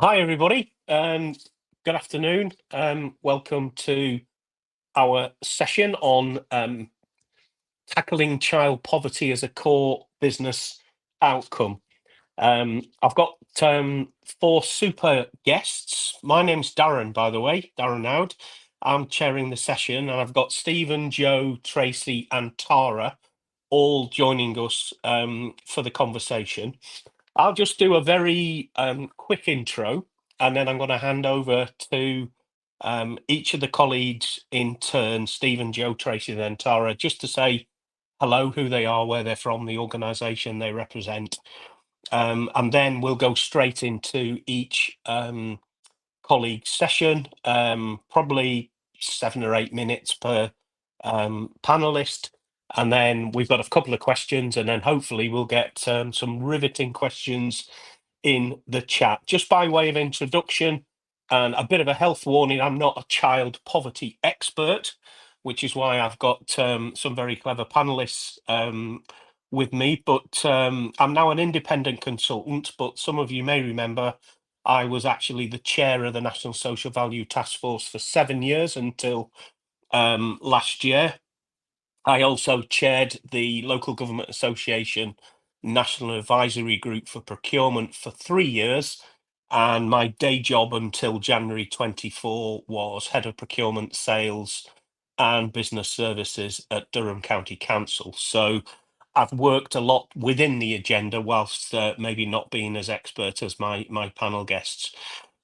Hi, everybody. Good afternoon. Welcome to our session on tackling child poverty as a core business outcome. I've got four super guests. My name's Darren, by the way, DrKnowd. I'm chairing the session, and I've got Stephen, Joe, Tracy, and Tara all joining us for the conversation. I'll just do a very quick intro, and then I'm going to hand over to each of the colleagues in turn, Stephen, Joe, Tracy, then Tara, just to say hello, who they are, where they're from, the organisation they represent. And then we'll go straight into each colleague's session, probably 7 or 8 minutes per panelist. And then we've got a couple of questions, and then hopefully we'll get some riveting questions in the chat. Just by way of introduction and a bit of a health warning, I'm not a child poverty expert, which is why I've got some very clever panelists with me, but I'm now an independent consultant. But some of you may remember I was actually the chair of the National Social Value Task Force for 7 years until last year. I also chaired the Local Government Association National Advisory Group for Procurement for 3 years. And my day job until January 24 was Head of Procurement, Sales and Business Services at Durham County Council. So I've worked a lot within the agenda, whilst maybe not being as expert as my panel guests.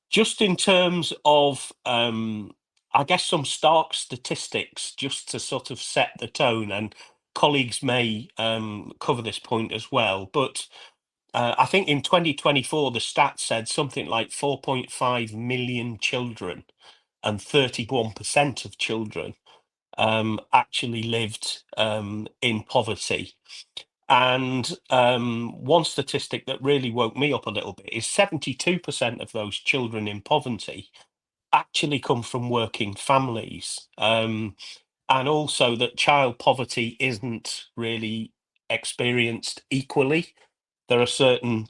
Just in terms of, I guess, some stark statistics, just to sort of set the tone, and colleagues may cover this point as well. But I think in 2024, the stats said something like 4.5 million children, and 31% of children actually lived in poverty. And one statistic that really woke me up a little bit is 72% of those children in poverty actually come from working families. And also that child poverty isn't really experienced equally. There are certain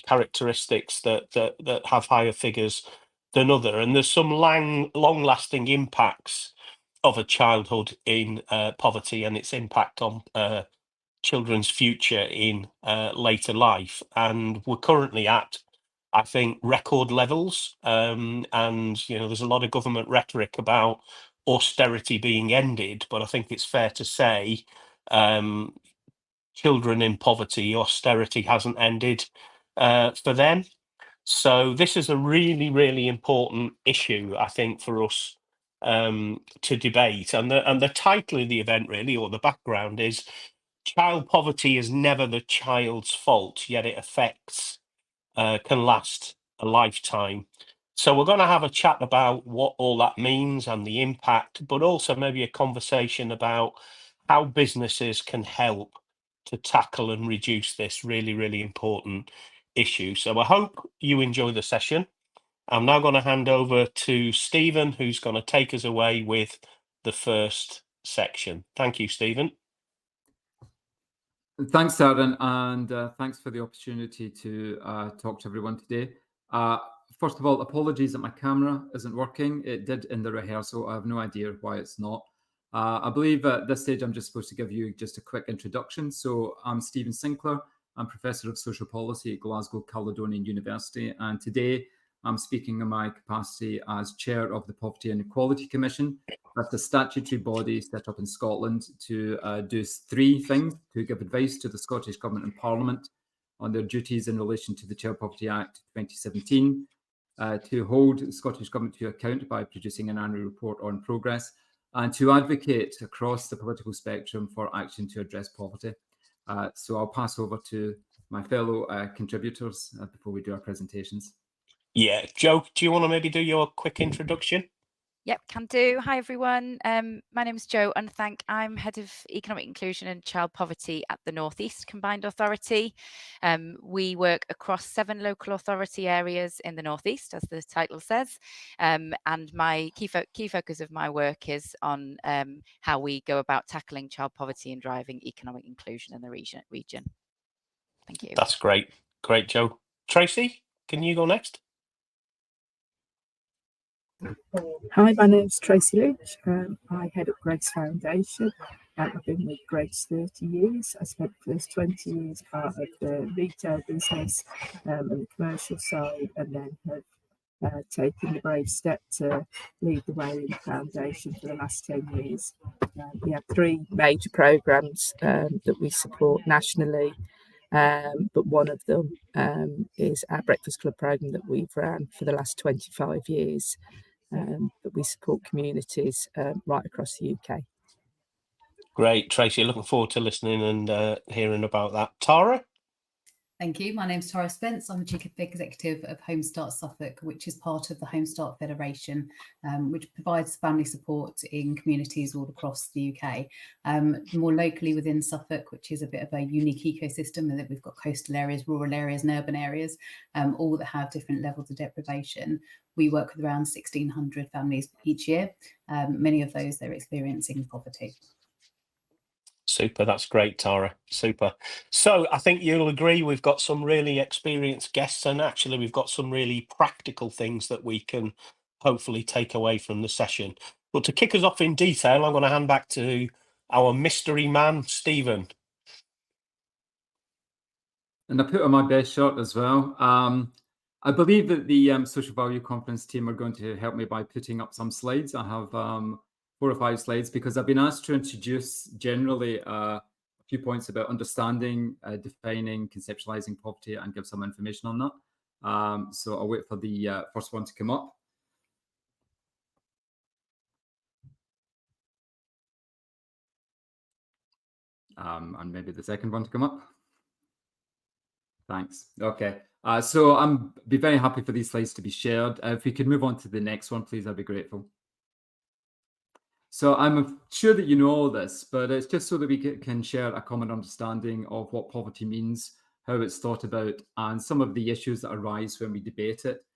characteristics that have higher figures than other, and there's some long-lasting impacts of a childhood in poverty and its impact on children's future in later life. And we're currently at, I think, record levels. And there's a lot of government rhetoric about austerity being ended, but I think it's fair to say children in poverty, austerity hasn't ended for them. So this is a really, really important issue, I think, for us to debate. And the title of the event, really, or the background, is child poverty is never the child's fault, yet it affects, can last a lifetime. So we're going to have a chat about what all that means and the impact, but also maybe a conversation about how businesses can help to tackle and reduce this really, really important issue. So I hope you enjoy the session. I'm now going to hand over to Stephen, who's going to take us away with the first section. Thank you, Stephen. Thanks, Darren, and thanks for the opportunity to talk to everyone today. First of all, apologies that my camera isn't working. It did in the rehearsal. I have no idea why it's not. I believe at this stage I'm just supposed to give you just a quick introduction. So I'm Stephen Sinclair. I'm Professor of Social Policy at Glasgow Caledonian University, and today I'm speaking in my capacity as Chair of the Poverty and Equality Commission. That's a statutory body set up in Scotland to do three things: to give advice to the Scottish Government and Parliament on their duties in relation to the Child Poverty Act 2017, to hold the Scottish Government to account by producing an annual report on progress, and to advocate across the political spectrum for action to address poverty. So I'll pass over to my fellow contributors before we do our presentations. Yeah, Joe, do you want to maybe do your quick introduction? Yep, can do. Hi, everyone. My name is Jo Unthank. I'm Head of Economic Inclusion and Child Poverty at the North East Combined Authority. We work across 7 local authority areas in the North East, as the title says. And my key focus of my work is on how we go about tackling child poverty and driving economic inclusion in the region. Thank you. That's great. Great, Joe. Tracy, can you go next? Hi, my name's Tracy Lynch. I head up Grace Foundation. I've been with Grace 30 years. I spent the first 20 years part of the retail business and the commercial side, and then have taken the brave step to lead the way in the foundation for the last 10 years. We have 3 major programmes that we support nationally. But one of them is our Breakfast Club programme that we've run for the last 25 years. That we support communities right across the UK. Great, Tracy. Looking forward to listening and hearing about that. Tara? Thank you. My name's Tara Spence. I'm the Chief Executive of Home Start Suffolk, which is part of the Home Start Federation, which provides family support in communities all across the UK. More locally within Suffolk, which is a bit of a unique ecosystem, in that we've got coastal areas, rural areas and urban areas, all that have different levels of deprivation. We work with around 1,600 families each year. Many of those, they're experiencing poverty. Super, that's great, Tara. Super. So I think you'll agree we've got some really experienced guests, and actually we've got some really practical things that we can hopefully take away from the session. But to kick us off in detail, I'm going to hand back to our mystery man, Stephen. And I put on my best shot as well. I believe that the Social Value Conference team are going to help me by putting up some slides. I have 4 or 5 slides because I've been asked to introduce generally a few points about understanding, defining, conceptualizing poverty, and give some information on that. So I'll wait for the first one to come up. And maybe the second one to come up. Thanks. Okay. So I'm be very happy for these slides to be shared. If we could move on to the next one, please, I'd be grateful. So I'm sure that you know all this, but it's just so that we can share a common understanding of what poverty means, how it's thought about, and some of the issues that arise when we debate it.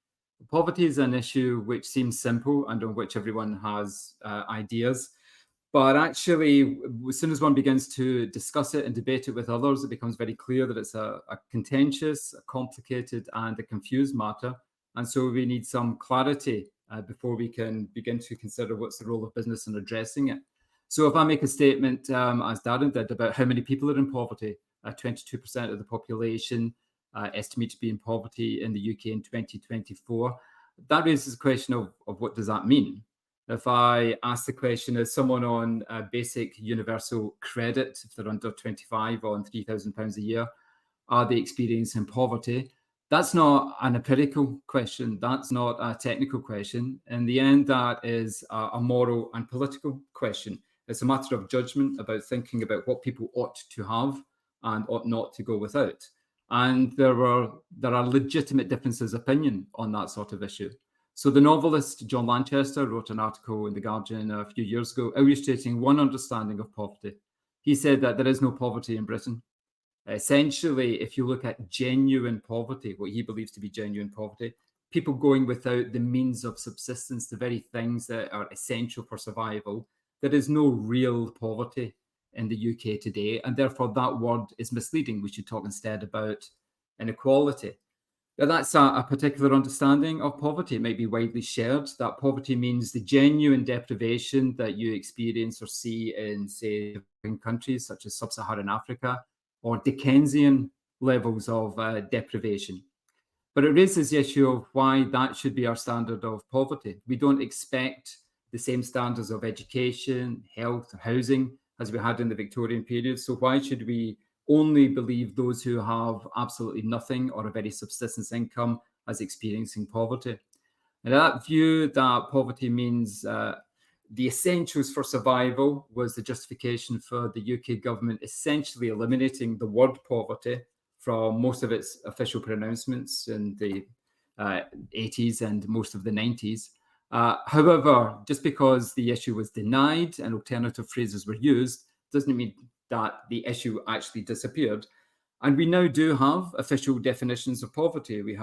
Poverty is an issue which seems simple and on which everyone has ideas. But actually, as soon as one begins to discuss it and debate it with others, it becomes very clear that it's a contentious, a complicated, and a confused matter. And so we need some clarity before we can begin to consider what's the role of business in addressing it. So if I make a statement, as Darren did, about how many people are in poverty, 22% of the population estimated to be in poverty in the UK in 2024, that raises the question of what does that mean? If I ask the question, is someone on basic universal credit, if they're under 25 on £3,000 a year, are they experiencing poverty? That's not an empirical question. That's not a technical question. In the end, that is a moral and political question. It's a matter of judgment about thinking about what people ought to have and ought not to go without. And there are legitimate differences of opinion on that sort of issue. So the novelist John Lanchester wrote an article in The Guardian a few years ago illustrating one understanding of poverty. He said that there is no poverty in Britain. Essentially, if you look at genuine poverty, what he believes to be genuine poverty, people going without the means of subsistence, the very things that are essential for survival, there is no real poverty in the UK today. And therefore, that word is misleading. We should talk instead about inequality. Now, that's a particular understanding of poverty. It might be widely shared, that poverty means the genuine deprivation that you experience or see in, say, countries such as sub-Saharan Africa, or Dickensian levels of deprivation. But it raises the issue of why that should be our standard of poverty. We don't expect the same standards of education, health, housing as we had in the Victorian period. So why should we only believe those who have absolutely nothing or a very subsistence income as experiencing poverty? And that view that poverty means the essentials for survival was the justification for the UK government essentially eliminating the word poverty from most of its official pronouncements in the 80s and most of the 90s. However, just because the issue was denied and alternative phrases were used doesn't mean that the issue actually disappeared. And we now do have official definitions of poverty. We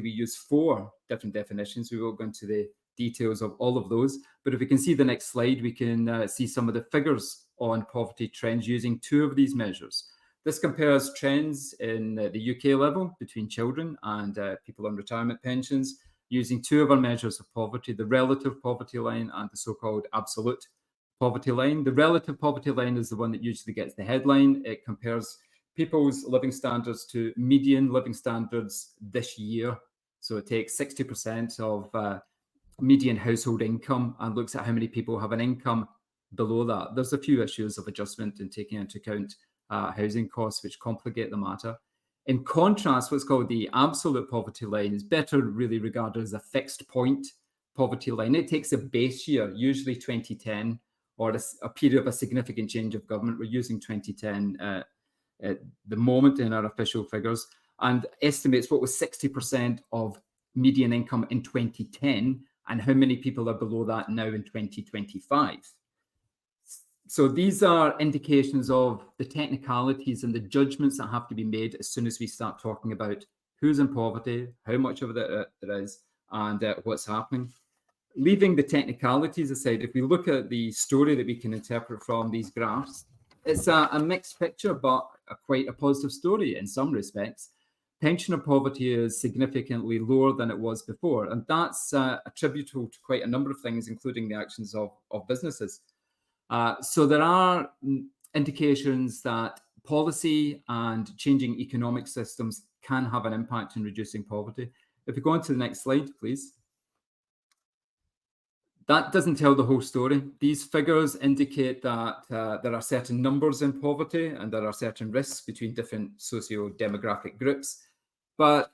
use 4 different definitions. We won't go into the details of all of those. But if we can see the next slide, we can see some of the figures on poverty trends using 2 of these measures. This compares trends in the UK level between children and people on retirement pensions, using two of our measures of poverty, the relative poverty line and the so-called absolute poverty line. The relative poverty line is the one that usually gets the headline. It compares people's living standards to median living standards this year. So it takes 60% of median household income and looks at how many people have an income below that. There's a few issues of adjustment in taking into account housing costs, which complicate the matter. In contrast, what's called the absolute poverty line is better really regarded as a fixed point poverty line. It takes a base year, usually 2010, or a period of a significant change of government. We're using 2010 at the moment in our official figures, and estimates what was 60% of median income in 2010 and how many people are below that now in 2025. So these are indications of the technicalities and the judgments that have to be made as soon as we start talking about who's in poverty, how much of it there is, and what's happening. Leaving the technicalities aside, if we look at the story that we can interpret from these graphs, it's a mixed picture, but quite a positive story in some respects. Pensioner poverty is significantly lower than it was before, and that's attributable to quite a number of things, including the actions of businesses. So there are indications that policy and changing economic systems can have an impact in reducing poverty. If we go on to the next slide, please. That doesn't tell the whole story. These figures indicate that there are certain numbers in poverty and there are certain risks between different socio-demographic groups. But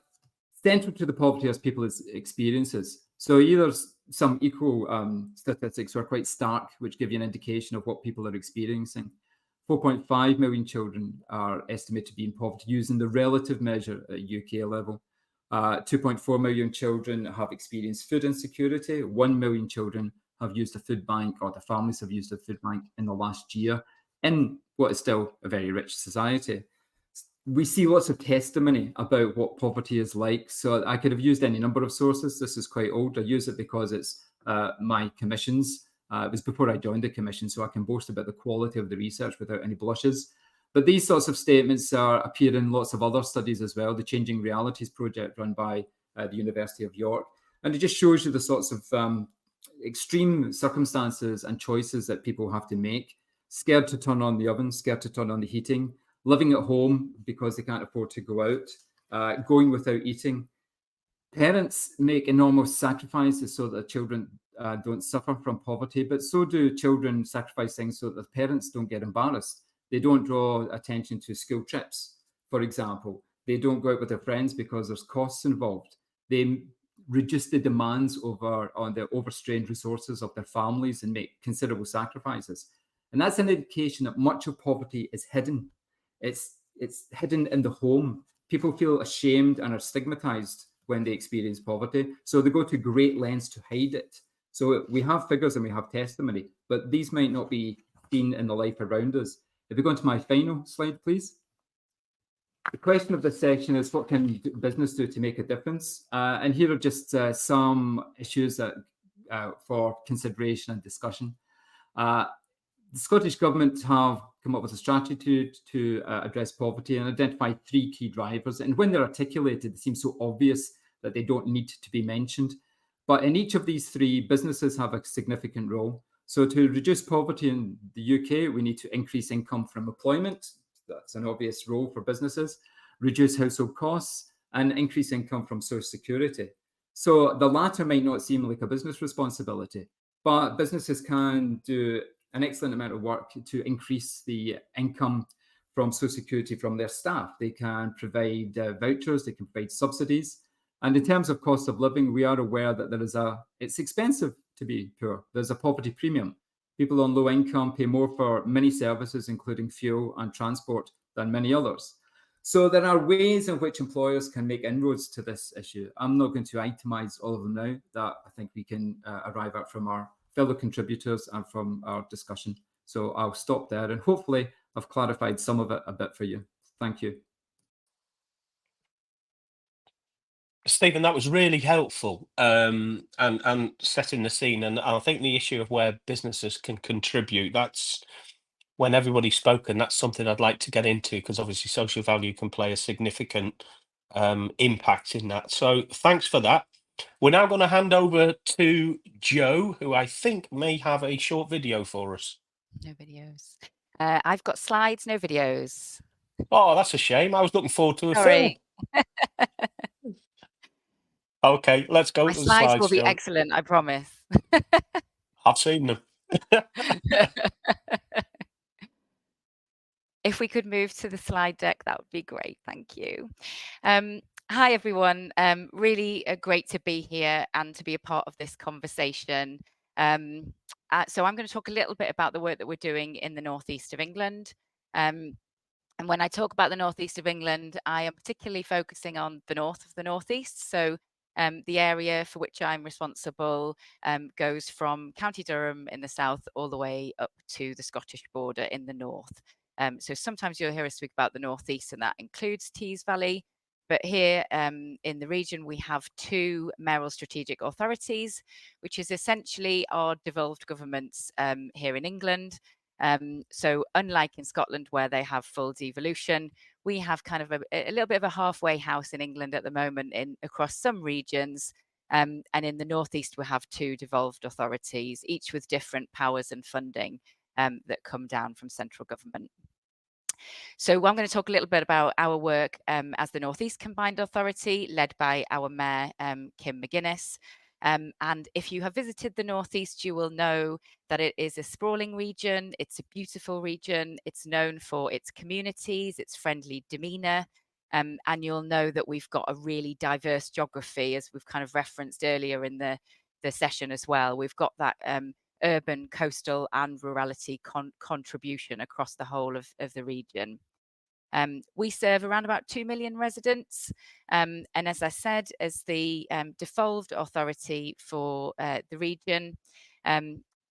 central to the poverty is people's experiences. So either some equal statistics are quite stark, which give you an indication of what people are experiencing. 4.5 million children are estimated to be in poverty using the relative measure at UK level. 2.4 million children have experienced food insecurity. 1 million children have used a food bank, or the families have used a food bank in the last year in what is still a very rich society. We see lots of testimony about what poverty is like. So I could have used any number of sources. This is quite old. I use it because it's my commissions. It was before I joined the commission, so I can boast about the quality of the research without any blushes. But these sorts of statements appear in lots of other studies as well. The Changing Realities project run by the University of York. And it just shows you the sorts of extreme circumstances and choices that people have to make. Scared to turn on the oven, scared to turn on the heating, living at home because they can't afford to go out, going without eating. Parents make enormous sacrifices so that children don't suffer from poverty, but so do children sacrifice things so that the parents don't get embarrassed. They don't draw attention to school trips, for example. They don't go out with their friends because there's costs involved. They reduce the demands on the overstrained resources of their families and make considerable sacrifices. And that's an indication that much of poverty is hidden. It's hidden in the home. People feel ashamed and are stigmatized when they experience poverty. So they go to great lengths to hide it. So we have figures and we have testimony, but these might not be seen in the life around us. If we go into my final slide, please. The question of this section is, what can business do to make a difference? And here are just some issues that for consideration and discussion. The Scottish Government have come up with a strategy to address poverty and identify 3 key drivers. And when they're articulated, it seems so obvious that they don't need to be mentioned. But in each of these 3, businesses have a significant role. So to reduce poverty in the UK, we need to increase income from employment. That's an obvious role for businesses. Reduce household costs and increase income from social security. So the latter might not seem like a business responsibility, but businesses can do an excellent amount of work to increase the income from social security from their staff. They can provide vouchers, they can provide subsidies. And in terms of cost of living, we are aware that it's expensive to be poor. There's a poverty premium. People on low income pay more for many services, including fuel and transport, than many others. So there are ways in which employers can make inroads to this issue. I'm not going to itemize all of them now. That I think we can arrive at from our fellow contributors and from our discussion. So I'll stop there, and hopefully I've clarified some of it a bit for you. Thank you. Stephen, that was really helpful and setting the scene. And I think the issue of where businesses can contribute, that's when everybody's spoken, that's something I'd like to get into, because obviously social value can play a significant impact in that. So thanks for that. We're now going to hand over to Jo, who I think may have a short video for us. No videos. I've got slides, no videos. Oh, that's a shame. I was looking forward to a Sorry. film. Okay, let's go My to the slides slides, will be Jo. excellent, I promise. I've seen them. If we could move to the slide deck, that would be great. Thank you. Hi, everyone. Really great to be here and to be a part of this conversation. So I'm going to talk a little bit about the work that we're doing in the northeast of England. And when I talk about the northeast of England, I am particularly focusing on the north of the northeast. So the area for which I'm responsible goes from County Durham in the south all the way up to the Scottish border in the north. So sometimes you'll hear us speak about the northeast, and that includes Tees Valley. But here in the region, we have two mayoral strategic authorities, which is essentially our devolved governments here in England. So unlike in Scotland, where they have full devolution, we have kind of a little bit of a halfway house in England at the moment across some regions. And in the northeast, we have two devolved authorities, each with different powers and funding that come down from central government. So I'm going to talk a little bit about our work as the Northeast Combined Authority, led by our Mayor, Kim McGuinness. And if you have visited the Northeast, you will know that it is a sprawling region. It's a beautiful region. It's known for its communities, its friendly demeanour. And you'll know that we've got a really diverse geography, as we've kind of referenced earlier in the session as well. We've got that urban, coastal and rurality contribution across the whole of the region. We serve around about 2 million residents. And as I said, as the devolved authority for the region,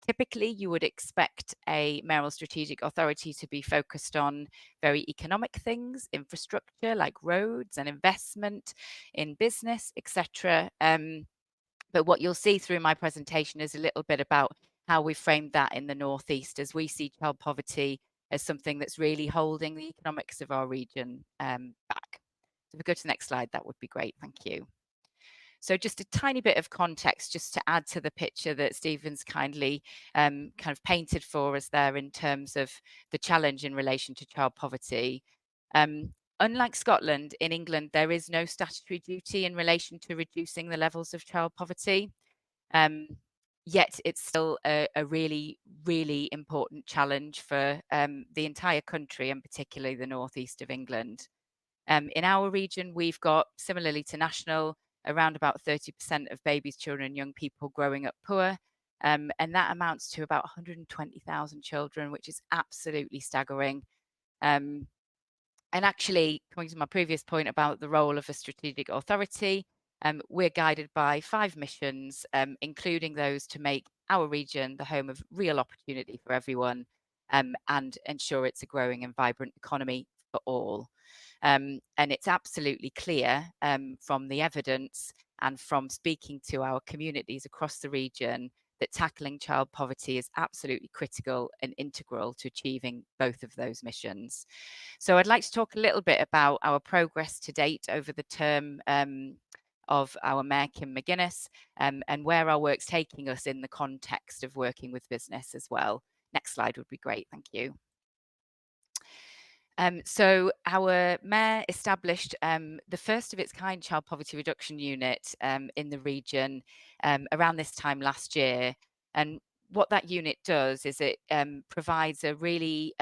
typically you would expect a mayoral strategic authority to be focused on very economic things, infrastructure like roads and investment in business, etc. But what you'll see through my presentation is a little bit about how we framed that in the Northeast, as we see child poverty as something that's really holding the economics of our region back. So if we go to the next slide, that would be great. Thank you. So just a tiny bit of context, just to add to the picture that Stephen's kindly kind of painted for us there in terms of the challenge in relation to child poverty. Unlike Scotland, in England, there is no statutory duty in relation to reducing the levels of child poverty. Yet it's still a really, really important challenge for the entire country, and particularly the northeast of England. In our region, we've got, similarly to national, around about 30% of babies, children and young people growing up poor. And that amounts to about 120,000 children, which is absolutely staggering. And actually, coming to my previous point about the role of a strategic authority, we're guided by 5 missions, including those to make our region the home of real opportunity for everyone and ensure it's a growing and vibrant economy for all. And it's absolutely clear from the evidence and from speaking to our communities across the region that tackling child poverty is absolutely critical and integral to achieving both of those missions. So I'd like to talk a little bit about our progress to date over the term of our Mayor, Kim McGuinness, and where our work's taking us in the context of working with business as well. Next slide would be great, thank you. So our Mayor established the first of its kind child poverty reduction unit in the region around this time last year. And what that unit does is it provides a really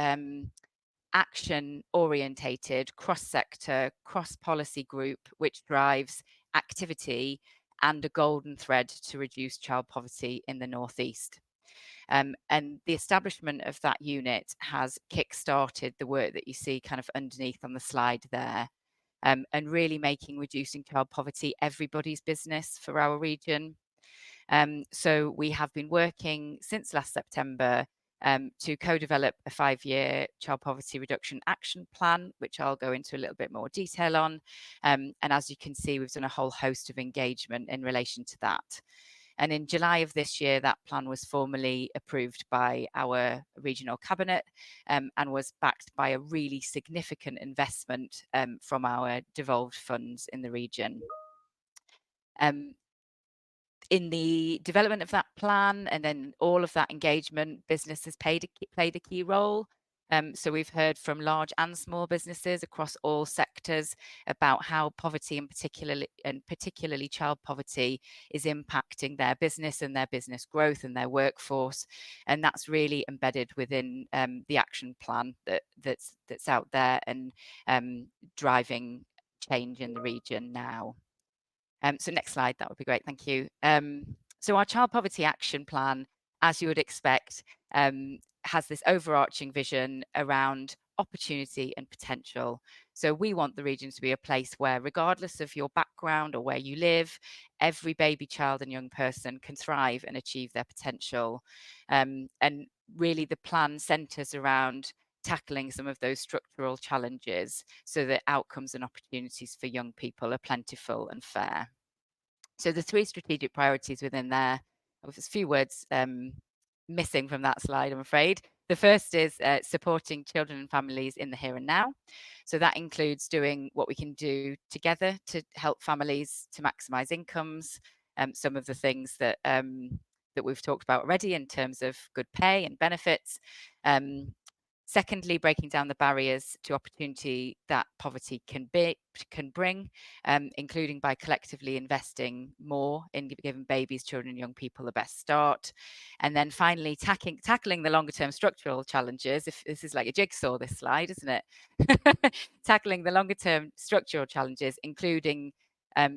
action orientated, cross-sector, cross-policy group which drives activity and a golden thread to reduce child poverty in the Northeast. And the establishment of that unit has kick-started the work that you see kind of underneath on the slide there, and really making reducing child poverty everybody's business for our region. So we have been working since last September to co-develop a 5-year child poverty reduction action plan, which I'll go into a little bit more detail on. And as you can see, we've done a whole host of engagement in relation to that. And in July of this year, that plan was formally approved by our regional cabinet and was backed by a really significant investment from our devolved funds in the region. In the development of that plan and then all of that engagement, business has played a key role. So we've heard from large and small businesses across all sectors about how poverty and particularly child poverty is impacting their business and their business growth and their workforce. And that's really embedded within the action plan that's out there and driving change in the region now. So next slide, that would be great. Thank you. So our child poverty action plan, as you would expect, has this overarching vision around opportunity and potential. So we want the region to be a place where, regardless of your background or where you live, every baby, child and young person can thrive and achieve their potential. And really the plan centres around tackling some of those structural challenges so that outcomes and opportunities for young people are plentiful and fair. So the 3 strategic priorities within there, there's a few words missing from that slide, I'm afraid. The first is supporting children and families in the here and now. So that includes doing what we can do together to help families to maximise incomes. Some of the things that that we've talked about already in terms of good pay and benefits. Secondly, breaking down the barriers to opportunity that poverty can bring, including by collectively investing more in giving babies, children and young people the best start. And then finally, tackling the longer term structural challenges. If this is like a jigsaw, this slide, isn't it? Tackling the longer term structural challenges, including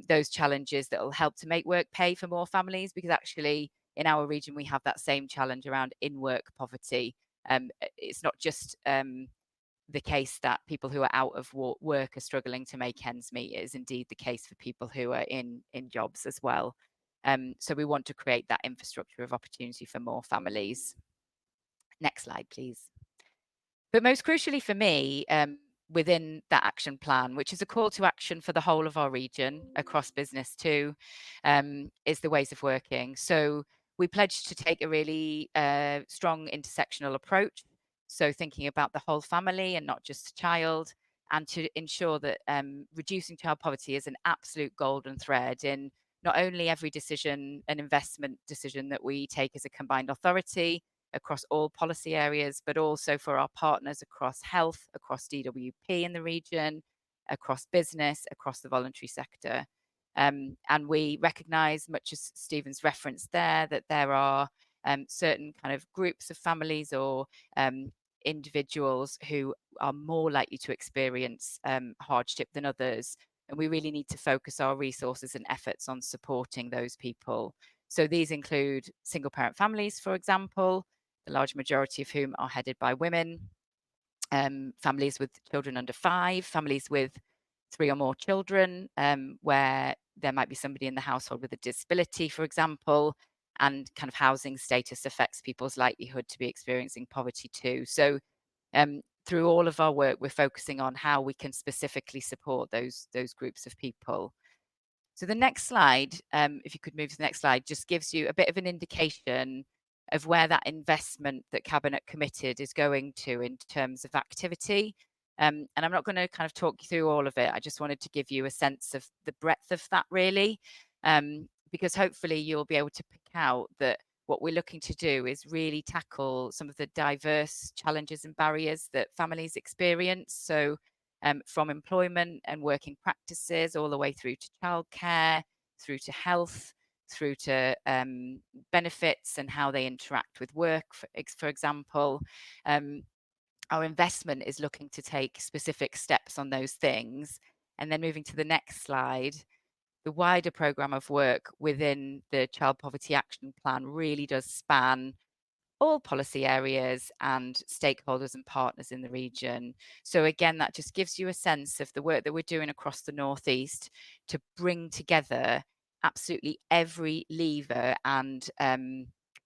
those challenges that will help to make work pay for more families, because actually in our region, we have that same challenge around in-work poverty. It's not just the case that people who are out of work are struggling to make ends meet. It is indeed the case for people who are in jobs as well. So we want to create that infrastructure of opportunity for more families. Next slide, please. But most crucially for me, within that action plan, which is a call to action for the whole of our region across business too, is the ways of working. So we pledged to take a really strong intersectional approach. So thinking about the whole family and not just a child, and to ensure that reducing child poverty is an absolute golden thread in not only every decision and investment decision that we take as a combined authority across all policy areas, but also for our partners across health, across DWP in the region, across business, across the voluntary sector. And we recognise, much as Stephen's referenced there, that there are certain kind of groups of families or individuals who are more likely to experience hardship than others. And we really need to focus our resources and efforts on supporting those people. So these include single parent families, for example, the large majority of whom are headed by women, families with children under 5, families with 3 or more children, where there might be somebody in the household with a disability, for example, and kind of housing status affects people's likelihood to be experiencing poverty too. So through all of our work, we're focusing on how we can specifically support those groups of people. So the next slide, if you could move to the next slide, just gives you a bit of an indication of where that investment that Cabinet committed is going to in terms of activity. And I'm not going to kind of talk you through all of it. I just wanted to give you a sense of the breadth of that, really, because hopefully you'll be able to pick out that what we're looking to do is really tackle some of the diverse challenges and barriers that families experience. So from employment and working practices all the way through to childcare, through to health, through to benefits and how they interact with work, for example. Our investment is looking to take specific steps on those things. And then moving to the next slide, the wider programme of work within the Child Poverty Action Plan really does span all policy areas and stakeholders and partners in the region. So again, that just gives you a sense of the work that we're doing across the Northeast to bring together absolutely every lever and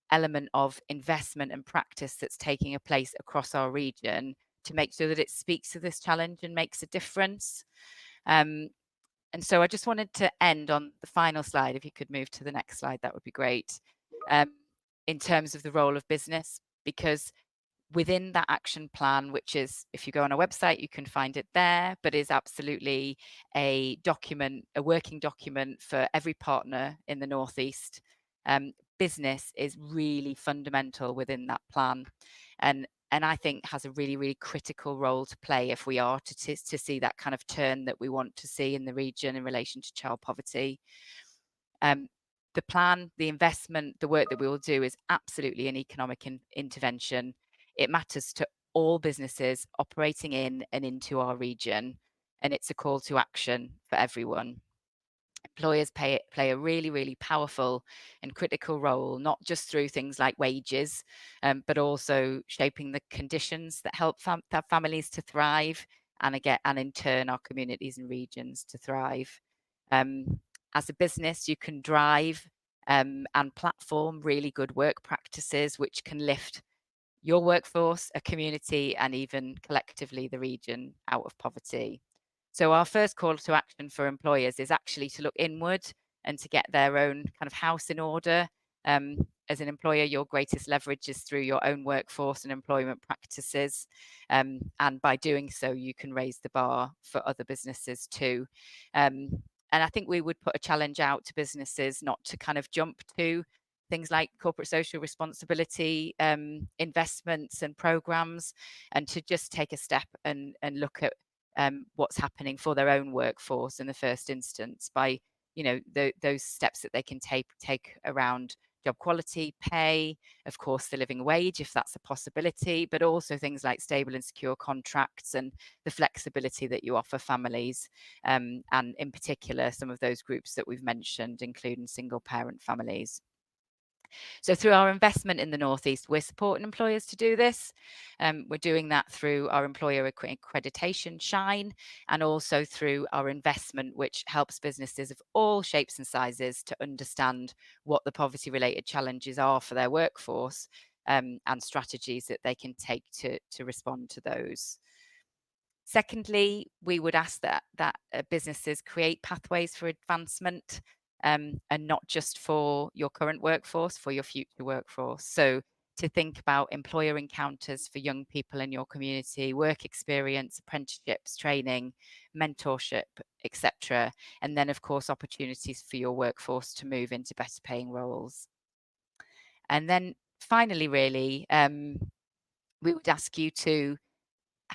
element of investment and practice that's taking a place across our region to make sure that it speaks to this challenge and makes a difference. And so I just wanted to end on the final slide. If you could move to the next slide, that would be great. In terms of the role of business, because within that action plan, which is, if you go on our website, you can find it there, but is absolutely a document, a working document for every partner in the Northeast. business is really fundamental within that plan, and I think has a really critical role to play if we are to see that kind of turn that we want to see in the region in relation to child poverty. The plan, the investment, the work that we will do is absolutely an economic intervention. It matters to all businesses operating in and into our region, and it's a call to action for everyone. Employers play a really powerful and critical role, not just through things like wages, but also shaping the conditions that help families to thrive, and in turn our communities and regions to thrive. As a business, you can drive and platform really good work practices which can lift your workforce, a community, and even collectively the region out of poverty. So our first call to action for employers is actually to look inward and to get their own kind of house in order. As an employer, your greatest leverage is through your own workforce and employment practices. And by doing so, you can raise the bar for other businesses too. And I think we would put a challenge out to businesses not to kind of jump to things like corporate social responsibility investments and programs, and to just take a step and look at what's happening for their own workforce in the first instance by, those steps that they can take around job quality, pay, of course, the living wage, if that's a possibility, but also things like stable and secure contracts and the flexibility that you offer families, and in particular, some of those groups that we've mentioned, including single parent families. So through our investment in the Northeast, we're supporting employers to do this. We're doing that through our employer accreditation, SHINE, and also through our investment, which helps businesses of all shapes and sizes to understand what the poverty-related challenges are for their workforce, and strategies that they can take to respond to those. Secondly, we would ask that businesses create pathways for advancement, and not just for your current workforce, for your future workforce. So to think about employer encounters for young people in your community, work experience, apprenticeships, training, mentorship, etc. And then, of course, opportunities for your workforce to move into better paying roles. And then finally, really, we would ask you to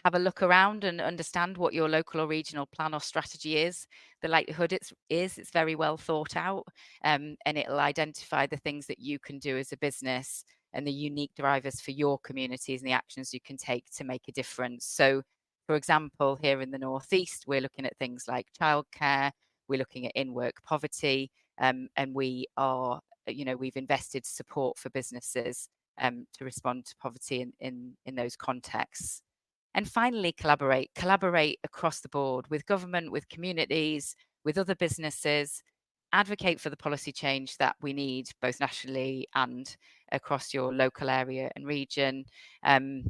have a look around and understand what your local or regional plan or strategy is. The likelihood it's very well thought out, and it'll identify the things that you can do as a business and the unique drivers for your communities and the actions you can take to make a difference. So, for example, here in the Northeast, we're looking at things like childcare, we're looking at in-work poverty, and we are, we've invested support for businesses to respond to poverty in those contexts. And finally, collaborate across the board with government, with communities, with other businesses, advocate for the policy change that we need both nationally and across your local area and region. And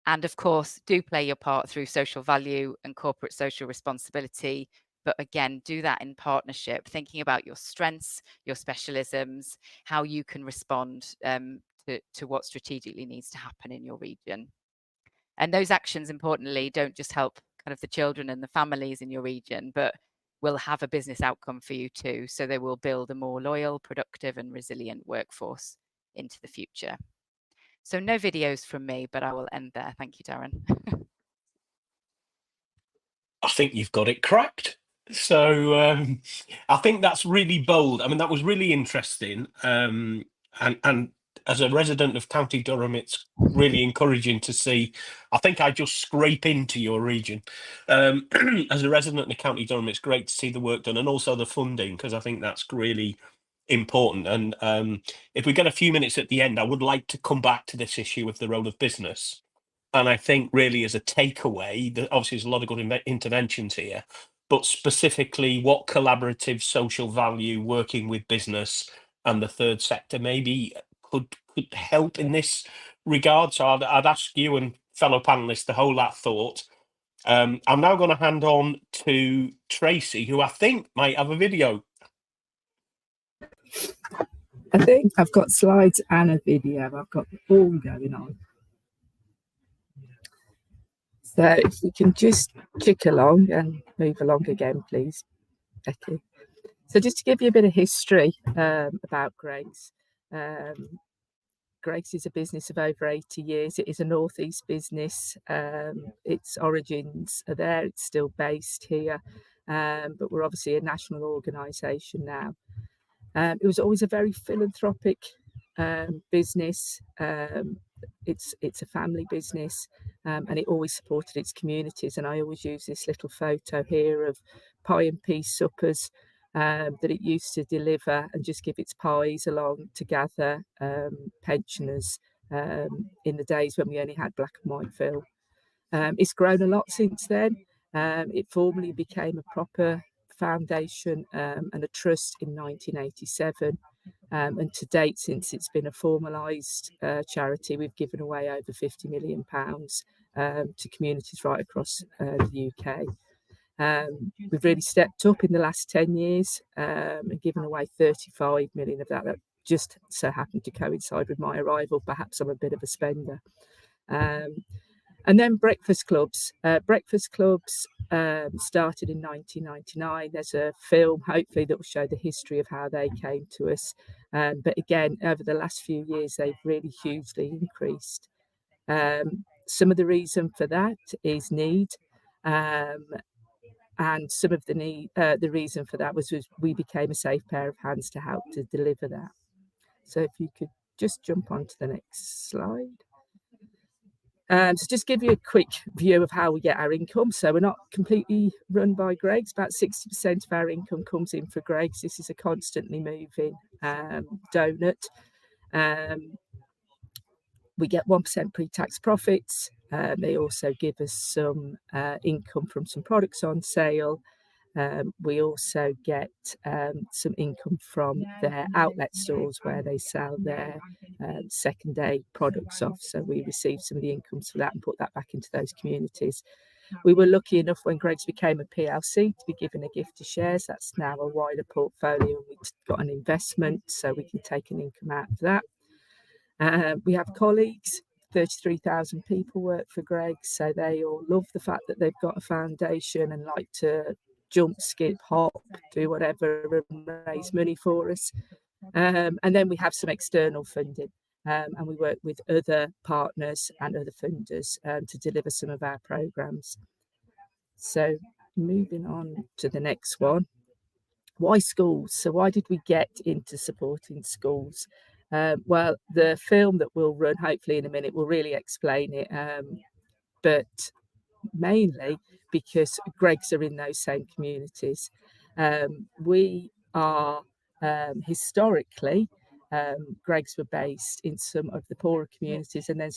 of course, do play your part through social value and corporate social responsibility. But again, do that in partnership, thinking about your strengths, your specialisms, how you can respond to what strategically needs to happen in your region. And those actions, importantly, don't just help kind of the children and the families in your region, but will have a business outcome for you too. So they will build a more loyal, productive and resilient workforce into the future. So no videos from me, but I will end there. Thank you, Darren. I think you've got it cracked. So I think that's really bold. I mean, that was really interesting. And as a resident of County Durham, it's really encouraging to see. I think I just scrape into your region. As a resident of County Durham, it's great to see the work done and also the funding, because I think that's really important. And if we get a few minutes at the end, I would like to come back to this issue of the role of business. And I think really as a takeaway, obviously there's a lot of good interventions here, but specifically what collaborative social value working with business and the third sector maybe could help in this regard. So I'd ask you and fellow panelists to hold that thought. I'm now going to hand on to Tracy, who I think might have a video. I think I've got slides and a video. I've got all going on. So if we can just click along and move along again, please, Becky. So just to give you a bit of history about Greggs. Greggs is a business of over 80 years. It is a North East business. Its origins are there. It's still based here, but we're obviously a national organisation now. It was always a very philanthropic business. It's a family business, and it always supported its communities. And I always use this little photo here of pie and peas suppers that it used to deliver and just give its pies along to gather pensioners in the days when we only had black and white film. It's grown a lot since then. It formally became a proper foundation and a trust in 1987. And to date, since it's been a formalised charity, we've given away over £50 million to communities right across the UK. We've really stepped up in the last 10 years and given away 35 million of that. That just so happened to coincide with my arrival. Perhaps I'm a bit of a spender. And then breakfast clubs. Breakfast clubs started in 1999. There's a film, hopefully, that will show the history of how they came to us. But again, over the last few years, they've really hugely increased. Some of the reason for that is need. And some of the reason for that was we became a safe pair of hands to help to deliver that. So if you could just jump on to the next slide. So just give you a quick view of how we get our income. So we're not completely run by Greggs. About 60% of our income comes in for Greggs. This is a constantly moving donut. We get 1% pre-tax profits. They also give us some income from some products on sale. We also get some income from their outlet stores where they sell their second day products off. So we receive some of the incomes for that and put that back into those communities. We were lucky enough when Greggs became a PLC to be given a gift of shares. That's now a wider portfolio. We've got an investment, so we can take an income out of that. We have colleagues. 33,000 people work for Greggs, so they all love the fact that they've got a foundation and like to jump, skip, hop, do whatever and raise money for us. And then we have some external funding, and we work with other partners and other funders to deliver some of our programmes. So moving on to the next one. Why schools? So why did we get into supporting schools? Well, the film that we'll run hopefully in a minute will really explain it, but mainly because Greggs are in those same communities. We are historically, Greggs were based in some of the poorer communities, and then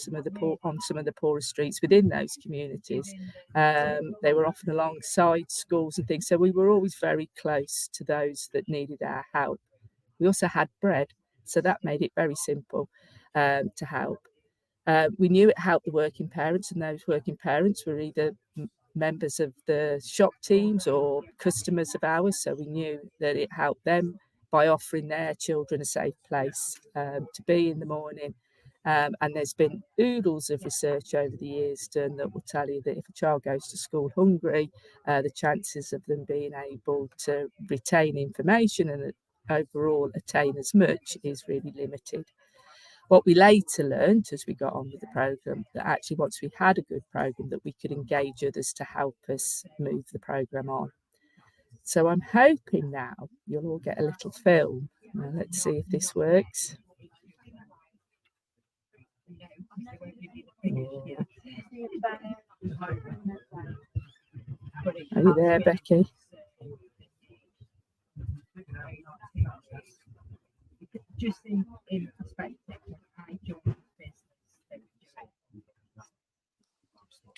on some of the poorer streets within those communities. They were often alongside schools and things, so we were always very close to those that needed our help. We also had bread, so that made it very simple to help. We knew it helped the working parents, and those working parents were either members of the shop teams or customers of ours, so we knew that it helped them by offering their children a safe place to be in the morning. And there's been oodles of research over the years done that will tell you that if a child goes to school hungry, the chances of them being able to retain information and overall attain as much is really limited. What we later learned as we got on with the programme, that actually once we had a good programme, that we could engage others to help us move the programme on. So I'm hoping now you'll all get a little film. Now let's see if this works. Are you there, Becky? Just in perspective, I joined the business.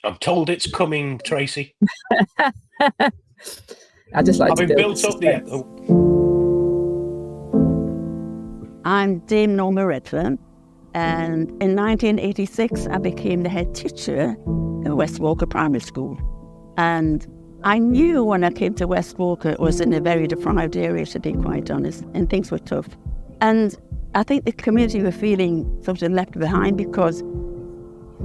I'm told it's coming, Tracy. I just like Having to built up the. I'm Dame Norma Redfern, and in 1986 I became the head teacher in West Walker Primary School. And I knew when I came to West Walker it was in a very deprived area, to be quite honest, and things were tough. And I think the community were feeling sort of left behind, because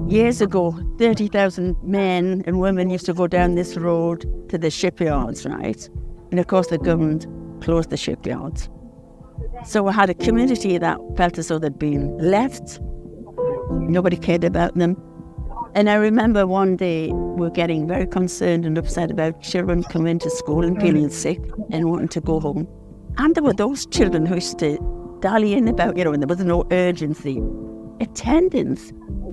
years ago, 30,000 men and women used to go down this road to the shipyards, right? And of course the government close the shipyards. So we had a community that felt as though they'd been left. Nobody cared about them. And I remember one day we were getting very concerned and upset about children coming to school and feeling sick and wanting to go home. And there were those children who used to dally in about, and there was no urgency. Attendance,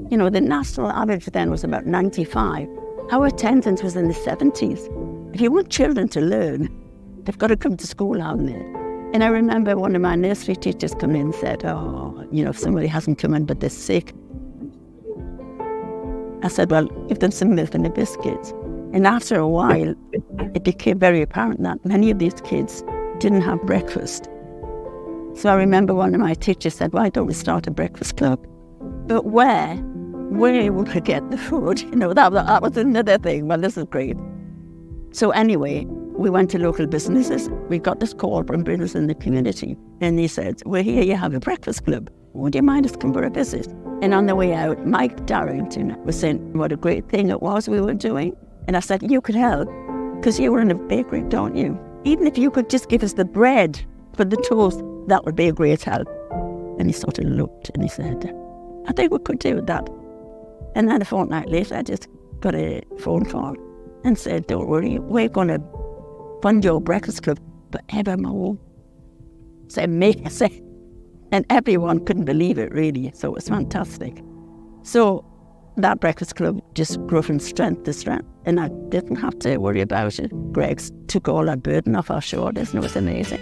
the national average then was about 95. Our attendance was in the 70s. If you want children to learn, they've got to come to school, haven't they? And I remember one of my nursery teachers come in and said, if somebody hasn't come in but they're sick. I said, well, give them some milk and a biscuit. And after a while, it became very apparent that many of these kids didn't have breakfast. So I remember one of my teachers said, why don't we start a breakfast club? But where would we get the food? That was another thing. Well, this is great. So anyway, we went to local businesses. We got this call from business in the community. And he said, we're here, you have a breakfast club. Would you mind us come for a visit? And on the way out, Mike Darren was saying what a great thing it was we were doing. And I said, you could help, because you were in a bakery, don't you? Even if you could just give us the bread for the toast, that would be a great help. And he sort of looked and he said, I think we could do that. And then a fortnight later, I just got a phone call and said, don't worry, we're going to fund your breakfast club forevermore. So make us say. And everyone couldn't believe it, really. So it was fantastic. So that breakfast club just grew from strength to strength. And I didn't have to worry about it. Greg's took all that burden off our shoulders, and it was amazing.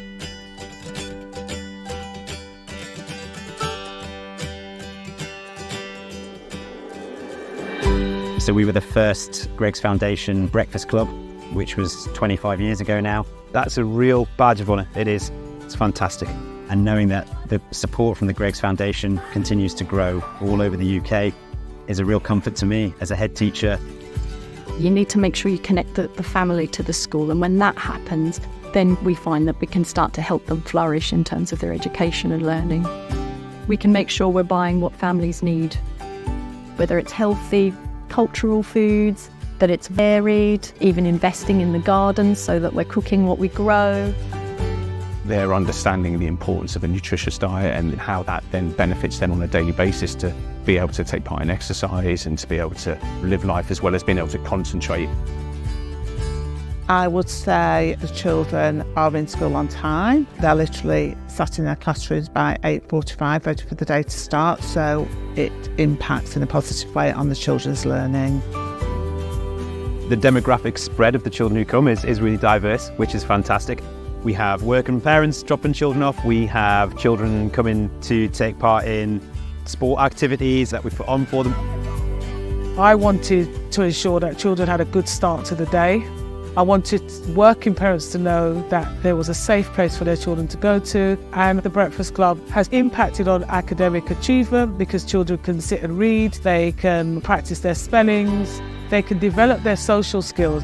So we were the first Greg's Foundation Breakfast Club, which was 25 years ago now. That's a real badge of honour. It is. It's fantastic. And knowing that the support from the Greg's Foundation continues to grow all over the UK is a real comfort to me as a head teacher. You need to make sure you connect the family to the school, and when that happens, then we find that we can start to help them flourish in terms of their education and learning. We can make sure we're buying what families need, whether it's healthy, cultural foods, that it's varied, even investing in the garden so that we're cooking what we grow. They're understanding the importance of a nutritious diet and how that then benefits them on a daily basis to be able to take part in exercise and to be able to live life as well as being able to concentrate. I would say the children are in school on time. They're literally sat in their classrooms by 8:45, ready for the day to start, so it impacts in a positive way on the children's learning. The demographic spread of the children who come is really diverse, which is fantastic. We have working parents dropping children off. We have children coming to take part in sport activities that we put on for them. I wanted to ensure that children had a good start to the day. I wanted working parents to know that there was a safe place for their children to go to, and the Breakfast Club has impacted on academic achievement because children can sit and read, they can practice their spellings, they can develop their social skills.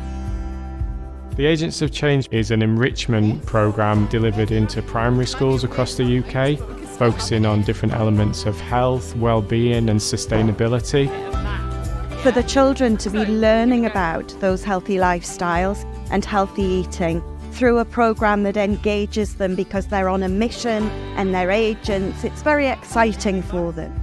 The Agents of Change is an enrichment programme delivered into primary schools across the UK, focusing on different elements of health, well-being and sustainability. For the children to be learning about those healthy lifestyles and healthy eating through a programme that engages them because they're on a mission and they're agents, it's very exciting for them.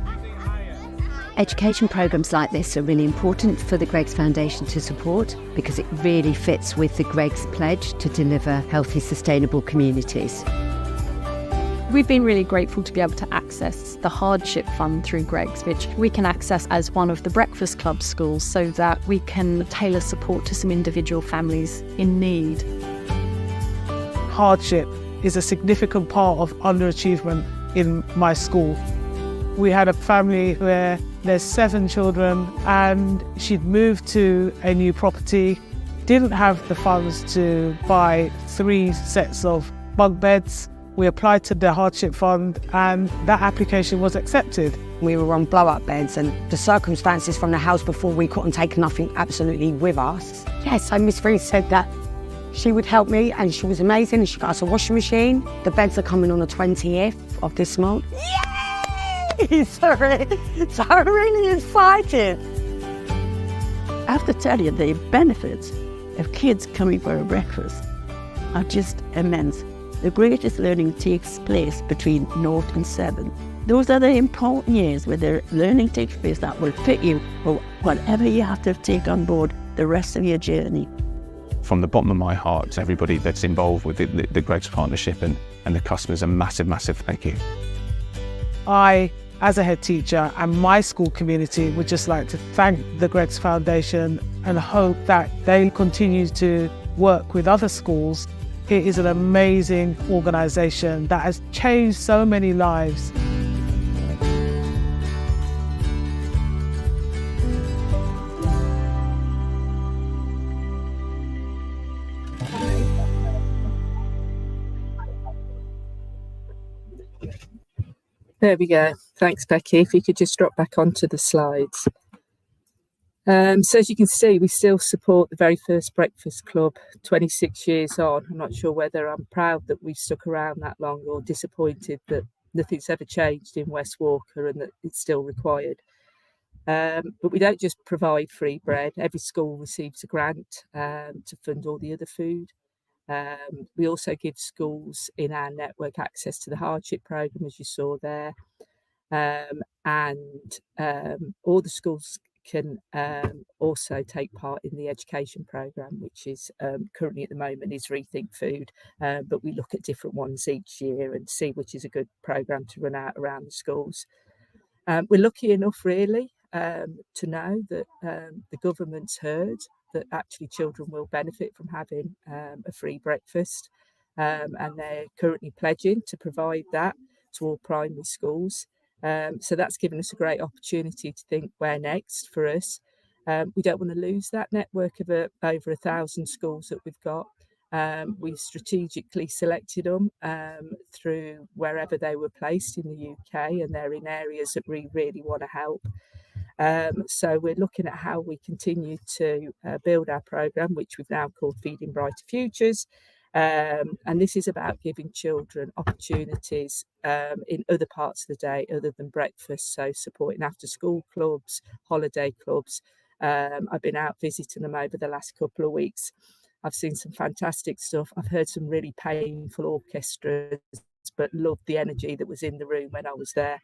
Education programmes like this are really important for the Greg's Foundation to support because it really fits with the Greg's pledge to deliver healthy, sustainable communities. We've been really grateful to be able to access the hardship fund through Greg's, which we can access as one of the Breakfast Club schools so that we can tailor support to some individual families in need. Hardship is a significant part of underachievement in my school. We had a family where there's 7 children and she'd moved to a new property, didn't have the funds to buy 3 sets of bunk beds. We applied to the hardship fund and that application was accepted. We were on blow-up beds and the circumstances from the house before, we couldn't take nothing absolutely with us. Yes, so Miss Reed said that she would help me and she was amazing and she got us a washing machine. The beds are coming on the 20th of this month. Yay! Sorry, so I'm really excited. I have to tell you, the benefits of kids coming for a breakfast are just immense. the greatest learning takes place between 0 and 7. Those are the important years where the learning takes place that will fit you for whatever you have to take on board the rest of your journey. From the bottom of my heart to everybody that's involved with the Greg's Partnership and the customers, a massive, massive thank you. I, as a head teacher, and my school community would just like to thank the Greg's Foundation and hope that they continue to work with other schools. It is an amazing organisation that has changed so many lives. There we go. Thanks, Becky. If you could just drop back onto the slides. So as you can see, we still support the very first breakfast club 26 years on. I'm not sure whether I'm proud that we've stuck around that long or disappointed that nothing's ever changed in West Walker and that it's still required. But we don't just provide free bread. Every school receives a grant to fund all the other food. We also give schools in our network access to the hardship programme, as you saw there. And all the schools can also take part in the education programme, which is currently at the moment is Rethink Food, but we look at different ones each year and see which is a good programme to run out around the schools. We're lucky enough really to know that the government's heard that actually children will benefit from having a free breakfast, and they're currently pledging to provide that to all primary schools. So that's given us a great opportunity to think where next for us. We don't want to lose that network of over 1,000 schools that we've got. We've strategically selected them through wherever they were placed in the UK, and they're in areas that we really want to help. So we're looking at how we continue to build our programme, which we've now called Feeding Brighter Futures. And this is about giving children opportunities in other parts of the day other than breakfast, so supporting after school clubs, holiday clubs. I've been out visiting them over the last couple of weeks. I've seen some fantastic stuff. I've heard some really painful orchestras, but loved the energy that was in the room when I was there.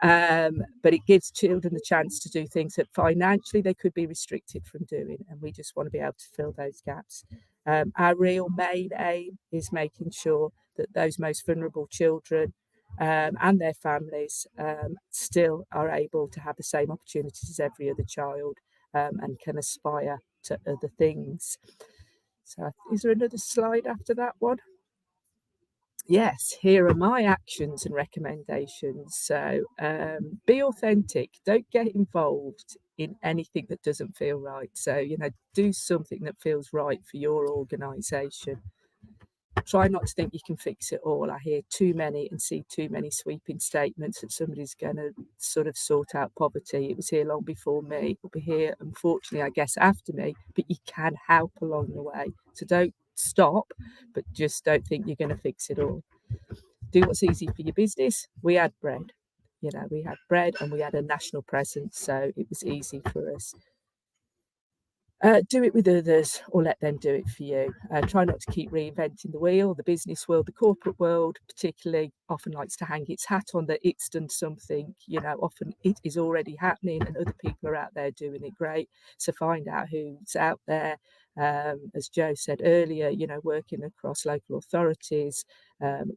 But it gives children the chance to do things that financially they could be restricted from doing, and we just want to be able to fill those gaps. Our real main aim is making sure that those most vulnerable children and their families still are able to have the same opportunities as every other child and can aspire to other things. So is there another slide after that one? Yes, here are my actions and recommendations. So be authentic. Don't get involved in anything that doesn't feel right. So, do something that feels right for your organisation. Try not to think you can fix it all. I hear too many and see too many sweeping statements that somebody's going to sort of sort out poverty. It was here long before me. It'll be here, unfortunately, I guess, after me. But you can help along the way. So don't stop, but just don't think you're going to fix it all. Do what's easy for your business. We had bread. We had bread and we had a national presence, so it was easy for us. Do it with others or let them do it for you. Try not to keep reinventing the wheel. The business world, the corporate world particularly, often likes to hang its hat on that it's done something. Often it is already happening and other people are out there doing it great. So find out who's out there. As Joe said earlier, working across local authorities,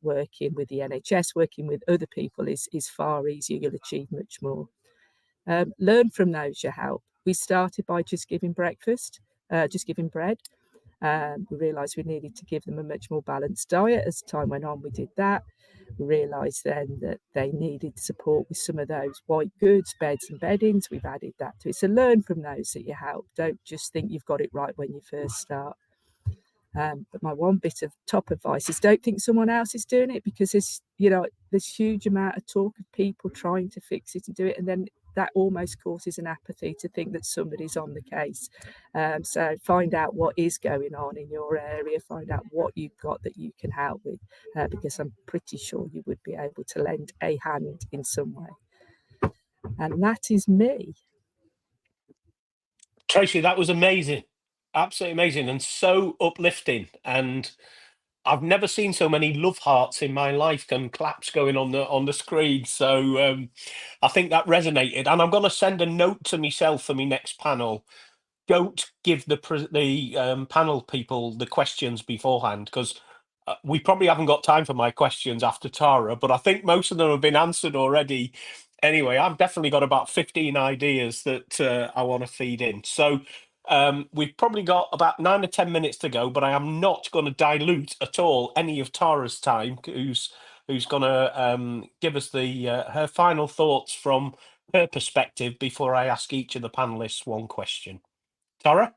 working with the NHS, working with other people is far easier. You'll achieve much more. Learn from those you help. We started by just giving breakfast, just giving bread. We realised we needed to give them a much more balanced diet. As time went on, we did that. We realised then that they needed support with some of those white goods, beds and beddings. We've added that to it. So learn from those that you help. Don't just think you've got it right when you first start. But my one bit of top advice is don't think someone else is doing it, because there's huge amount of talk of people trying to fix it and do it, and then that almost causes an apathy to think that somebody's on the case. So find out what is going on in your area, find out what you've got that you can help with, because I'm pretty sure you would be able to lend a hand in some way. And that is me. Tracy, that was amazing. Absolutely amazing and so uplifting. And I've never seen so many love hearts in my life and claps going on the screen. So I think that resonated, and I'm going to send a note to myself for my next panel. Don't give the panel people the questions beforehand, because we probably haven't got time for my questions after Tara, but I think most of them have been answered already. Anyway, I've definitely got about 15 ideas that I want to feed in. So we've probably got about 9 or 10 minutes to go, but I am not going to dilute at all any of Tara's time, who's going to give us her final thoughts from her perspective before I ask each of the panelists one question. Tara?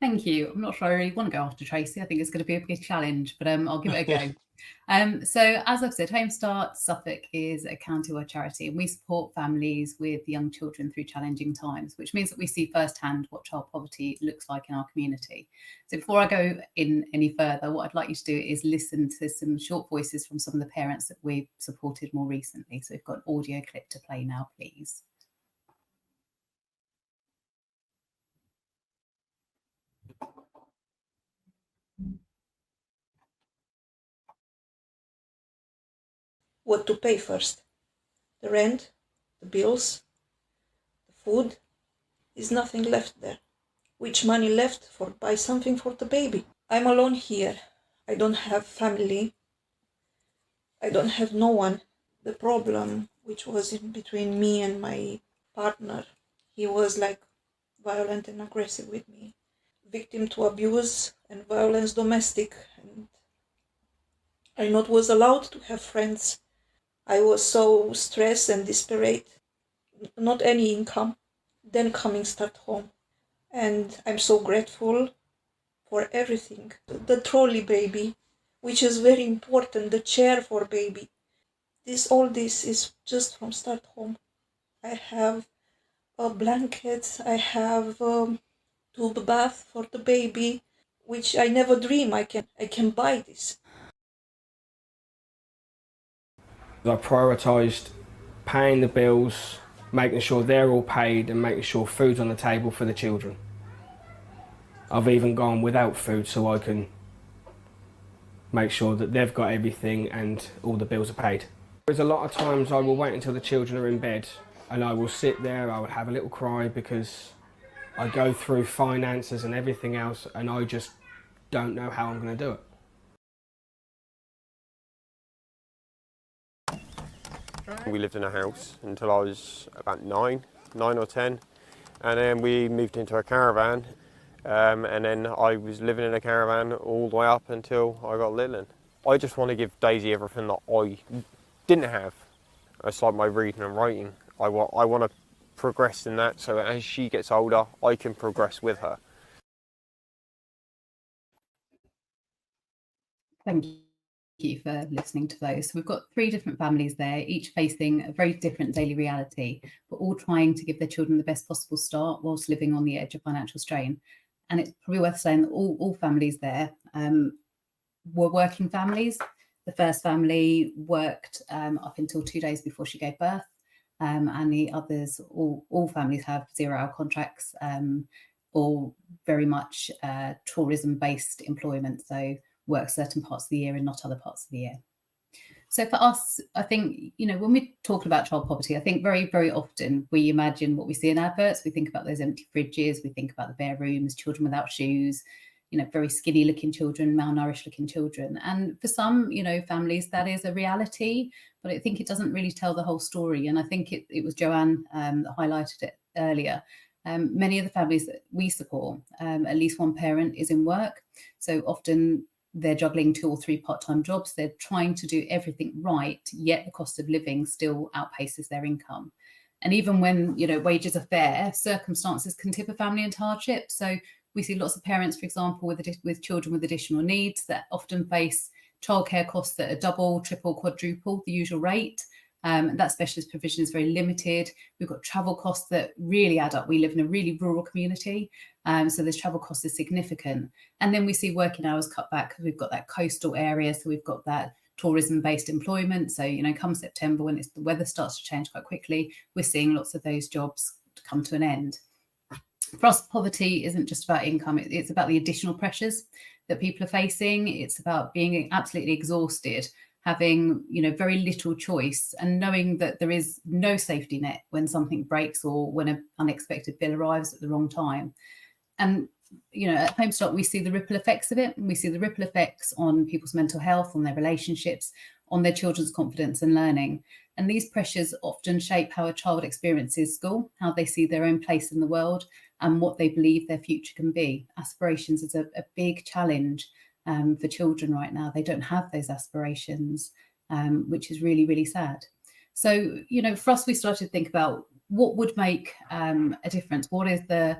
Thank you. I'm not sure I really want to go after Tracy. I think it's going to be a big challenge, but I'll give it a go. So as I've said, Home Start Suffolk is a county-wide charity, and we support families with young children through challenging times, which means that we see firsthand what child poverty looks like in our community. So before I go in any further, what I'd like you to do is listen to some short voices from some of the parents that we've supported more recently. So we've got an audio clip to play now, please. What to pay first? The rent, the bills, the food. Is nothing left there. Which money left for buy something for the baby? I'm alone here. I don't have family. I don't have no one. The problem which was in between me and my partner, he was like violent and aggressive with me. Victim to abuse and violence domestic, and I not was allowed to have friends. I was so stressed and desperate, not any income, then coming start home. And I'm so grateful for everything. The trolley baby, which is very important, the chair for baby. All this is just from start home. I have blankets, I have tube bath for the baby, which I never dream I can buy this. I prioritised paying the bills, making sure they're all paid and making sure food's on the table for the children. I've even gone without food so I can make sure that they've got everything and all the bills are paid. There's a lot of times I will wait until the children are in bed and I will sit there, I will have a little cry because I go through finances and everything else and I just don't know how I'm going to do it. We lived in a house until I was about 9 or 10, and then we moved into a caravan, and then I was living in a caravan all the way up until I got Lillian. I just want to give Daisy everything that I didn't have. It's like my reading and writing. I want to progress in that, so as she gets older, I can progress with her. Thank you for listening to those. So we've got 3 different families there, each facing a very different daily reality, but all trying to give their children the best possible start whilst living on the edge of financial strain. And it's probably worth saying that all families there were working families. The first family worked up until 2 days before she gave birth, and the others, all families have 0-hour contracts or very much tourism-based employment, so work certain parts of the year and not other parts of the year. So for us, I think, when we talk about child poverty, I think very, very often we imagine what we see in adverts. We think about those empty fridges, we think about the bare rooms, children without shoes, very skinny looking children, malnourished looking children. And for some, families, that is a reality, but I think it doesn't really tell the whole story. And I think it was Joanna that highlighted it earlier. Many of the families that we support, at least one parent is in work. So often they're juggling 2 or 3 part-time jobs. They're trying to do everything right, yet the cost of living still outpaces their income. And even when, wages are fair, circumstances can tip a family into hardship. So we see lots of parents, for example, with children with additional needs that often face childcare costs that are double, triple, quadruple the usual rate. That specialist provision is very limited. We've got travel costs that really add up. We live in a really rural community, so this travel cost is significant. And then we see working hours cut back because we've got that coastal area, so we've got that tourism-based employment. So, come September, when the weather starts to change quite quickly, we're seeing lots of those jobs come to an end. For us, poverty isn't just about income, it's about the additional pressures. that people are facing. It's about being absolutely exhausted, having very little choice, and knowing that there is no safety net when something breaks or when an unexpected bill arrives at the wrong time. And at Homestart, we see the ripple effects of it, and we see the ripple effects on people's mental health, on their relationships, on their children's confidence and learning. And these pressures often shape how a child experiences school, how they see their own place in the world, and what they believe their future can be. Aspirations is a big challenge for children right now. They don't have those aspirations, which is really, really sad. So, for us, we started to think about what would make a difference. What is the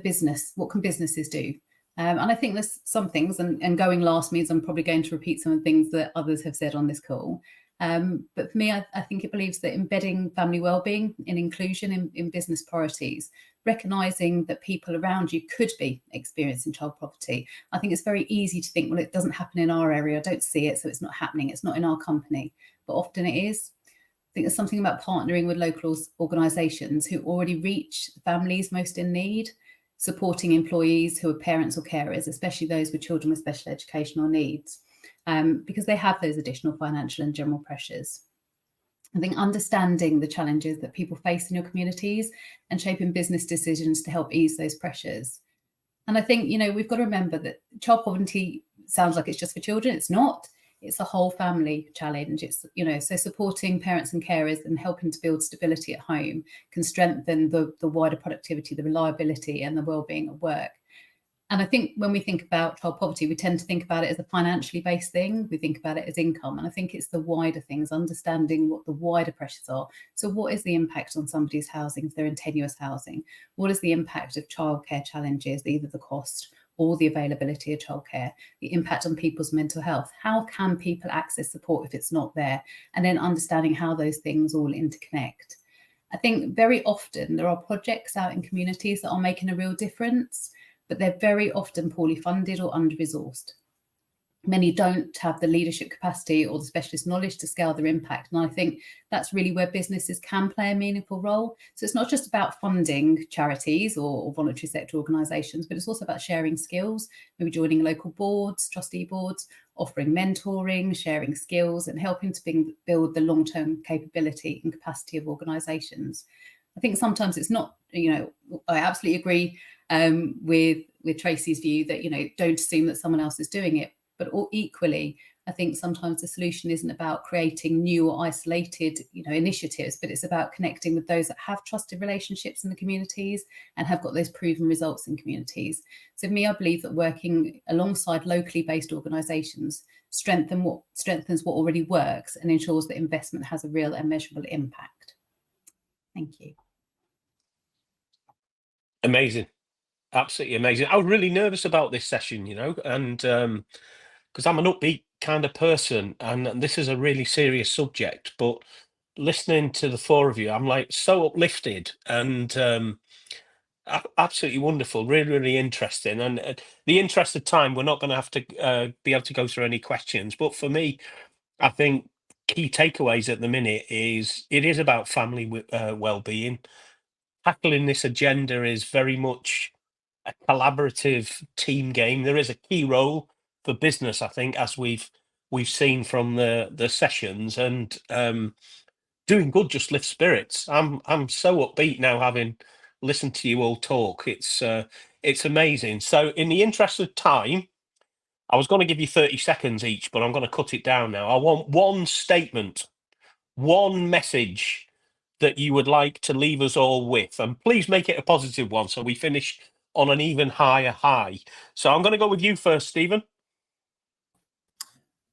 business? What can businesses do? And I think there's some things, and going last means I'm probably going to repeat some of the things that others have said on this call. But for me, I think it believes that embedding family wellbeing and inclusion in business priorities, recognising that people around you could be experiencing child poverty. I think it's very easy to think, well, it doesn't happen in our area, I don't see it, so it's not happening, it's not in our company. But often it is. I think there's something about partnering with local organisations who already reach families most in need, supporting employees who are parents or carers, especially those with children with special educational needs, because they have those additional financial and general pressures. I think understanding the challenges that people face in your communities and shaping business decisions to help ease those pressures. And I think, we've got to remember that child poverty sounds like it's just for children. It's not. It's a whole family challenge. It's, so supporting parents and carers and helping to build stability at home can strengthen the wider productivity, the reliability and the well-being at work. And I think when we think about child poverty, we tend to think about it as a financially based thing. We think about it as income. And I think it's the wider things, understanding what the wider pressures are. So what is the impact on somebody's housing if they're in tenuous housing? What is the impact of childcare challenges, either the cost or the availability of childcare, the impact on people's mental health? How can people access support if it's not there? And then understanding how those things all interconnect. I think very often there are projects out in communities that are making a real difference, but they're very often poorly funded or under-resourced. Many don't have the leadership capacity or the specialist knowledge to scale their impact. And I think that's really where businesses can play a meaningful role. So it's not just about funding charities or voluntary sector organisations, but it's also about sharing skills, maybe joining local boards, trustee boards, offering mentoring, sharing skills, and helping to build the long-term capability and capacity of organisations. I think sometimes it's not, I absolutely agree with Tracy's view that, don't assume that someone else is doing it. But equally, I think sometimes the solution isn't about creating new or isolated, initiatives, but it's about connecting with those that have trusted relationships in the communities and have got those proven results in communities. So for me, I believe that working alongside locally based organisations strengthens what already works and ensures that investment has a real and measurable impact. Thank you. Amazing. Absolutely amazing. I was really nervous about this session, and because I'm an upbeat kind of person, and this is a really serious subject, but listening to the four of you, I'm like so uplifted and absolutely wonderful, really, really interesting. And the interest of time, we're not going to have to be able to go through any questions, but for me, I think key takeaways at the minute is it is about family well-being. Tackling this agenda is very much a collaborative team game. There is a key role for business, I think, as we've seen from the sessions, and doing good just lifts spirits. I'm so upbeat now, having listened to you all talk. It's amazing. So in the interest of time, I was going to give you 30 seconds each, but I'm going to cut it down now. I want one statement, one message that you would like to leave us all with, and please make it a positive one so we finish on an even higher high. So I'm going to go with you first, Stephen.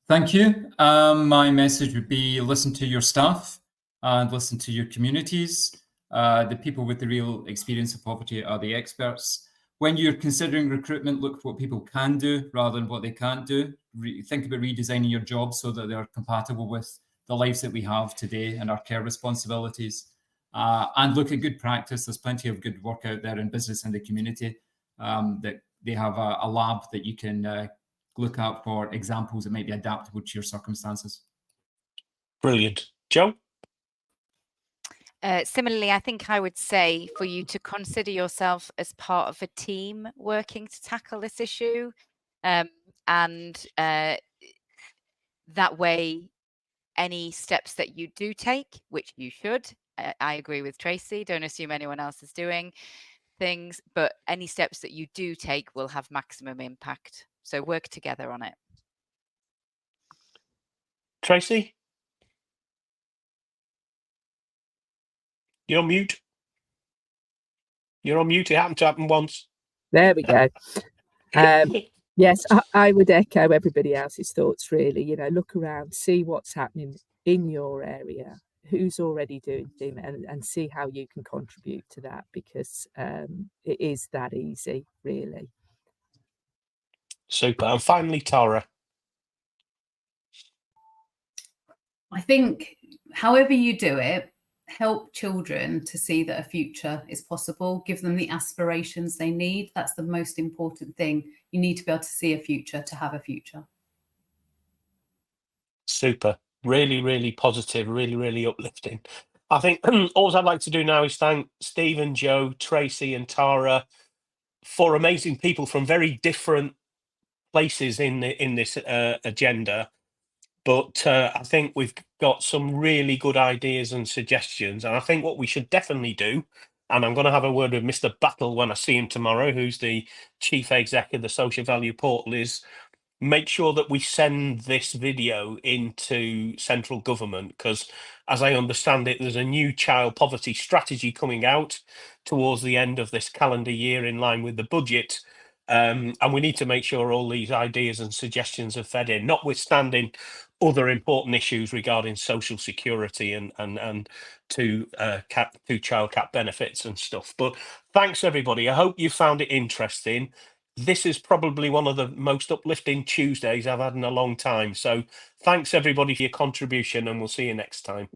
Thank you. My message would be listen to your staff and listen to your communities. The people with the real experience of poverty are the experts. When you're considering recruitment, look for what people can do rather than what they can't do. Think about redesigning your jobs so that they're compatible with the lives that we have today and our care responsibilities. And look at good practice. There's plenty of good work out there in business and the community that they have a lab that you can look out for examples that might be adaptable to your circumstances. Brilliant. Jo? Similarly, I think I would say for you to consider yourself as part of a team working to tackle this issue. and that way, any steps that you do take, which you should, I agree with Tracy, don't assume anyone else is doing things, but any steps that you do take will have maximum impact. So work together on it. Tracy? You're on mute. You're on mute. It happened to happen once. There we go. Yes, I would echo everybody else's thoughts, really. You know, look around, see what's happening in your area, who's already doing things, and see how you can contribute to that, because it is that easy, really. Super. And finally, Tara. I think however you do it, help children to see that a future is possible, give them the aspirations they need. That's the most important thing. You need to be able to see a future to have a future. Super. Really, really positive, really, really uplifting. I think all I'd like to do now is thank Stephen, Joe, Tracy and Tara, for amazing people from very different places in this agenda. But I think we've got some really good ideas and suggestions. And I think what we should definitely do, and I'm going to have a word with Mr. Battle when I see him tomorrow, who's the chief exec of the Social Value Portal, is make sure that we send this video into central government, because as I understand it, there's a new child poverty strategy coming out towards the end of this calendar year in line with the budget. And we need to make sure all these ideas and suggestions are fed in, notwithstanding other important issues regarding social security and to child cap benefits and stuff. But thanks everybody. I hope you found it interesting. This is probably one of the most uplifting Tuesdays I've had in a long time. So thanks everybody for your contribution, and we'll see you next time.